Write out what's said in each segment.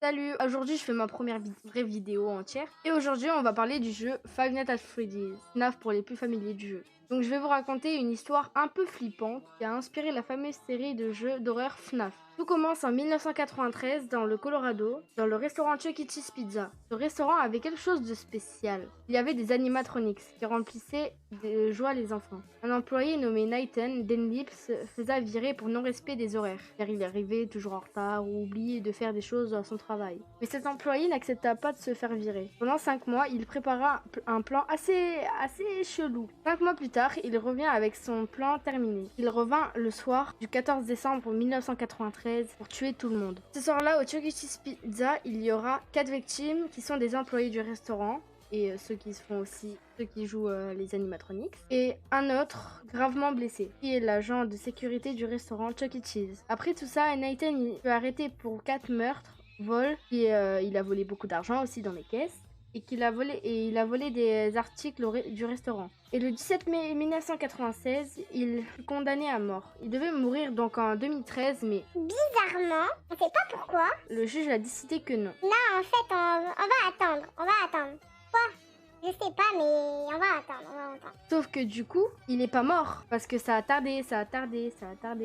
Salut, aujourd'hui je fais ma première vraie vidéo entière et aujourd'hui on va parler du jeu Five Nights at Freddy's, FNAF pour les plus familiers du jeu. Donc je vais vous raconter une histoire un peu flippante qui a inspiré la fameuse série de jeux d'horreur FNAF. Tout commence en 1993 dans le Colorado, dans le restaurant Chuck E. Cheese Pizza. Ce restaurant avait quelque chose de spécial. Il y avait des animatronics qui remplissaient de joie les enfants. Un employé nommé Nathan Denlip se faisait virer pour non-respect des horaires, car il arrivait toujours en retard ou oubliait de faire des choses à son travail. Mais cet employé n'accepta pas de se faire virer. Pendant 5 mois, il prépara un plan assez chelou. 5 mois plus tard, il revient avec son plan terminé. Il revint le soir du 14 décembre 1993 pour tuer tout le monde. Ce soir-là, au Chuck E. Cheese Pizza, il y aura 4 victimes qui sont des employés du restaurant et ceux qui jouent les animatronics, et un autre gravement blessé, qui est l'agent de sécurité du restaurant Chuck E. Cheese. Après tout ça, Nathan il fut arrêté pour 4 meurtres, vol, et il a volé beaucoup d'argent aussi dans les caisses, et il a volé des articles du restaurant. Et le 17 mai 1996, il fut condamné à mort. Il devait mourir donc en 2013, mais bizarrement, on sait pas pourquoi. le juge a décidé que non. Là, en fait, on va attendre. Quoi? Je sais pas, mais on va attendre. Sauf que du coup, il n'est pas mort parce que ça a tardé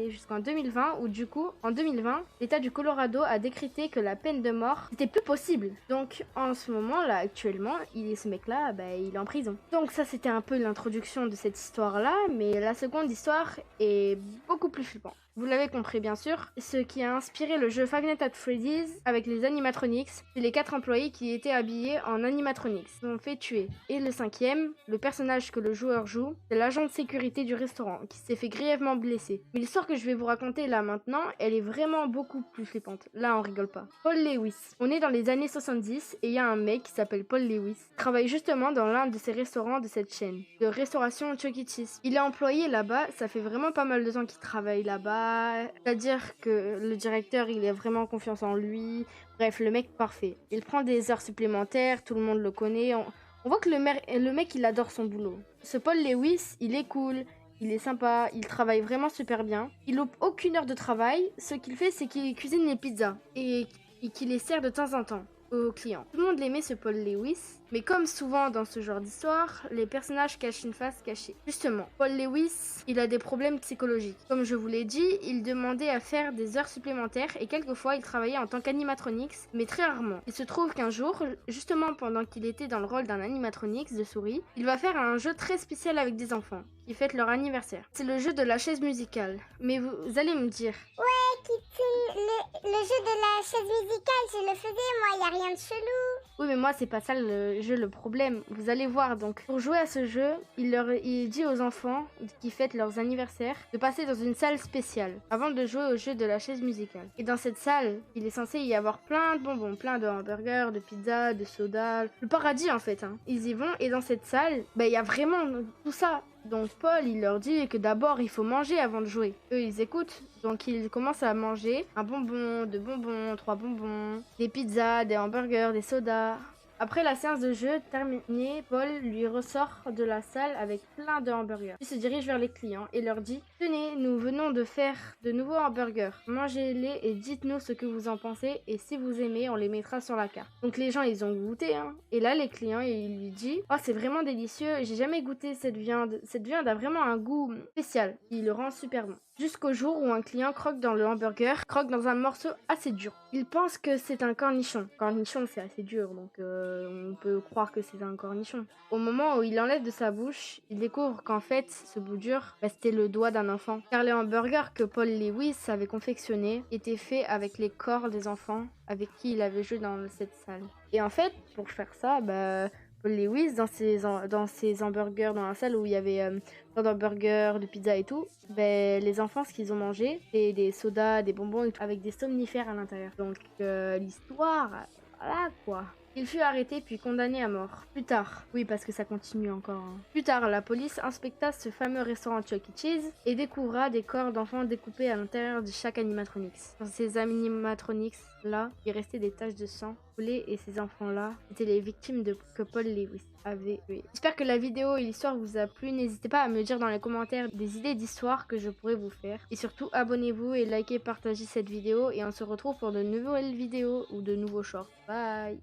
jusqu'en 2020 où du coup, en 2020, l'État du Colorado a décrété que la peine de mort n'était plus possible. Donc en ce moment là, actuellement, ce mec-là, il est en prison. Donc ça, c'était un peu l'introduction de cette histoire-là, mais la seconde histoire est beaucoup plus flippante. Vous l'avez compris bien sûr, ce qui a inspiré le jeu Five Nights at Freddy's avec les animatronics, c'est les 4 employés qui étaient habillés en animatronics, qui sont fait tuer. Et le 5e, le personnage que le joueur joue, c'est l'agent de sécurité du restaurant, qui s'est fait grièvement blesser. Mais l'histoire que je vais vous raconter là maintenant, elle est vraiment beaucoup plus flippante. Là on rigole pas. Paul Lewis. On est dans les années 70 et il y a un mec qui s'appelle Paul Lewis, qui travaille justement dans l'un de ces restaurants de cette chaîne, de restauration Chuck E. Cheese. Il est employé là-bas, ça fait vraiment pas mal de temps qu'il travaille là-bas. C'est-à-dire que le directeur, il a vraiment confiance en lui. Bref, le mec parfait. Il prend des heures supplémentaires, tout le monde le connaît. On voit que le mec, il adore son boulot. Ce Paul Lewis, il est cool, il est sympa, il travaille vraiment super bien. Il loupe aucune heure de travail. Ce qu'il fait, c'est qu'il cuisine les pizzas et qu'il les sert de temps en temps aux clients. Tout le monde l'aimait, ce Paul Lewis, mais comme souvent dans ce genre d'histoire, les personnages cachent une face cachée. Justement, Paul Lewis, il a des problèmes psychologiques. Comme je vous l'ai dit, il demandait à faire des heures supplémentaires et quelquefois il travaillait en tant qu'animatronics, mais très rarement. Il se trouve qu'un jour, justement pendant qu'il était dans le rôle d'un animatronics de souris, il va faire un jeu très spécial avec des enfants qui fêtent leur anniversaire. C'est le jeu de la chaise musicale. Mais vous allez me dire... Ouais, Kitty, le jeu de la chaise musicale, je le faisais, moi, y a rien de chelou. Oui, mais moi, c'est pas ça le jeu, le problème. Vous allez voir, donc, pour jouer à ce jeu, il dit aux enfants qui fêtent leurs anniversaires de passer dans une salle spéciale avant de jouer au jeu de la chaise musicale. Et dans cette salle, il est censé y avoir plein de bonbons, plein de hamburgers, de pizzas, de sodas, le paradis en fait. Ils y vont et dans cette salle, il y a vraiment tout ça. Donc Paul, il leur dit que d'abord il faut manger avant de jouer. Eux, ils écoutent. Donc ils commencent à manger un bonbon, 2 bonbons, 3 bonbons, des pizzas, des hamburgers, des sodas. Après la séance de jeu terminée, Paul lui ressort de la salle avec plein de hamburgers. Il se dirige vers les clients et leur dit « Tenez, nous venons de faire de nouveaux hamburgers. Mangez-les et dites-nous ce que vous en pensez et si vous aimez, on les mettra sur la carte. » Donc les gens, ils ont goûté. Et là, les clients, ils lui disent « Oh, c'est vraiment délicieux. J'ai jamais goûté cette viande. Cette viande a vraiment un goût spécial. » Il le rend super bon. Jusqu'au jour où un client croque dans le hamburger, croque dans un morceau assez dur. Il pense que c'est un cornichon. Cornichon, c'est assez dur, donc on peut croire que c'est un cornichon. Au moment où il enlève de sa bouche, il découvre qu'en fait, ce bout dur, c'était le doigt d'un enfant. Car les hamburgers que Paul Lewis avait confectionnés étaient faits avec les corps des enfants avec qui il avait joué dans cette salle. Et en fait, pour faire ça, Paul Lewis, dans ses hamburgers, dans la salle où il y avait plein d'hamburgers, de pizza et tout, les enfants, ce qu'ils ont mangé, c'est des sodas, des bonbons avec des somnifères à l'intérieur. Donc l'histoire, voilà quoi. Il fut arrêté puis condamné à mort. Plus tard, oui parce que ça continue encore. Plus tard, la police inspecta ce fameux restaurant Chuck E. Cheese et découvra des corps d'enfants découpés à l'intérieur de chaque animatronics. Dans ces animatronics là, il restait des taches de sang coulées et ces enfants là étaient les victimes que Paul Lewis avait tuées. J'espère que la vidéo et l'histoire vous a plu. N'hésitez pas à me dire dans les commentaires des idées d'histoire que je pourrais vous faire. Et surtout abonnez-vous et likez, partagez cette vidéo et on se retrouve pour de nouvelles vidéos ou de nouveaux shorts. Bye.